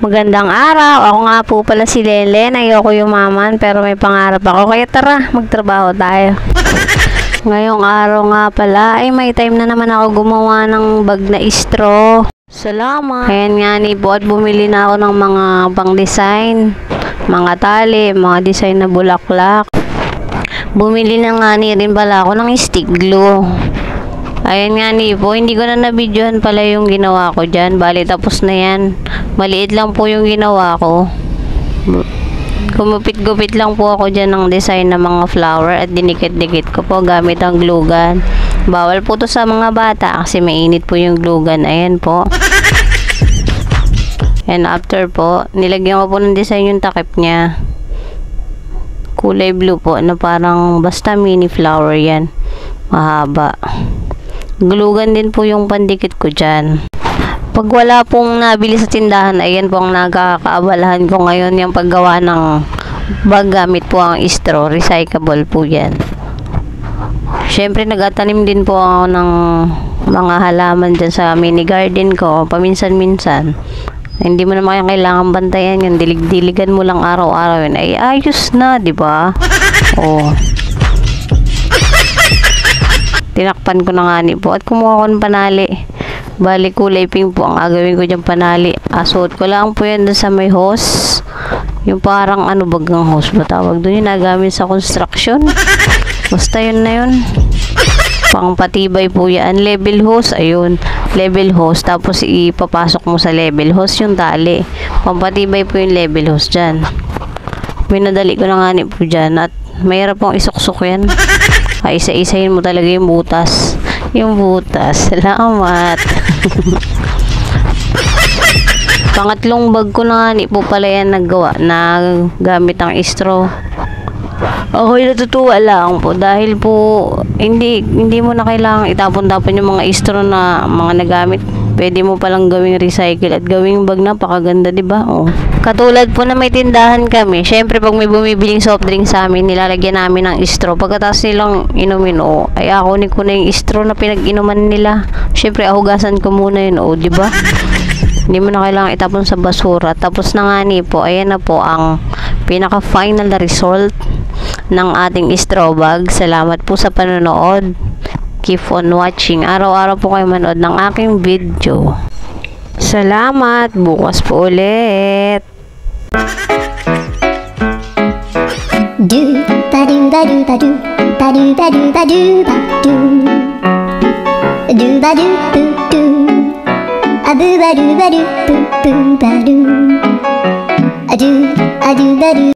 Magandang araw. Ako nga po pala si Lelen. Ayoko yumaman pero may pangarap ako. Kaya tara, magtrabaho tayo. Ngayong araw nga pala ay may time na naman ako gumawa ng bag na straw. Salamat. Ayan nga ni po at bumili na ako ng mga pang-design. Mga tali, mga design na bulaklak. Bumili na nga ni rin pala ako ng stick glue. Ayan nga ni po, hindi ko na nabidyohan pala yung ginawa ko dyan. Bali, tapos na yan. Maliit lang po yung ginawa ko. Kumupit-gupit lang po ako dyan ng design ng mga flower at dinikit-dikit ko po gamit ang glue gun. Bawal po to sa mga bata kasi mainit po yung glue gun. Ayan po. And after po, nilagyan ko po ng design yung takip niya. Kulay blue po na parang basta mini flower yan. Mahaba. Glue gun din po yung pandikit ko dyan. Pag wala pong nabili sa tindahan, ayan po ang nakakaabalahan ko ngayon yung paggawa ng bag gamit po ang straw. Recyclable po yan. Siyempre nagatanim din po ako ng mga halaman dyan sa mini garden ko. Paminsan-minsan. Hindi mo naman kailangan bantayan yun. Dilig-diligan mo lang araw-araw yun. Ay ayos na, di ba? Oh. Tinakpan ko na nga ni po at kumuha ko ng panali. Bali kulay pink po ang agawin ko dyan panali. Asuot ko lang po yan dun sa may hose. Yung parang ano bagang hose ba tawag dun yung nagamit sa construction. Basta yun na yun. Pang patibay po yan. Level hose, ayun. Level hose. Tapos ipapasok mo sa level hose yung tali. Pampatibay po yung level hose dyan. Minadali ko na nga ni po dyan at mayroon pong isuksok yan. Ay, isa-isahin mo talaga yung butas. Yung butas. Salamat. Pangatlong bag ko na nga ni po pala yan naggawa na gamit ang straw. Ako'y natutuwa lang po dahil po hindi mo na kailangang itapon-tapon yung mga straw na mga nagamit. Pwede mo palang gawing recycle at gawing bag, napakaganda, di ba? Oh. Katulad po na may tindahan kami. Syempre pag may bumibiling soft drink sa amin, nilalagyan namin ng straw. Pagkatapos nilang inumin, oh, ay akunin ko na yung straw na pinag-inuman nila. Syempre ahugasan ko muna yun, oh, di ba? Hindi mo na kailangan itapon sa basura. Tapos na nga ni po, ayan na po ang pinaka-final na result ng ating straw bag. Salamat po sa panonood. Keep on watching. Araw-araw po kayo manood ng aking video. Salamat. Bukas po ulit. Do ba do ba do ba do ba do ba do ba do ba do do ba do do do a do ba do ba do do ba do a do ba do.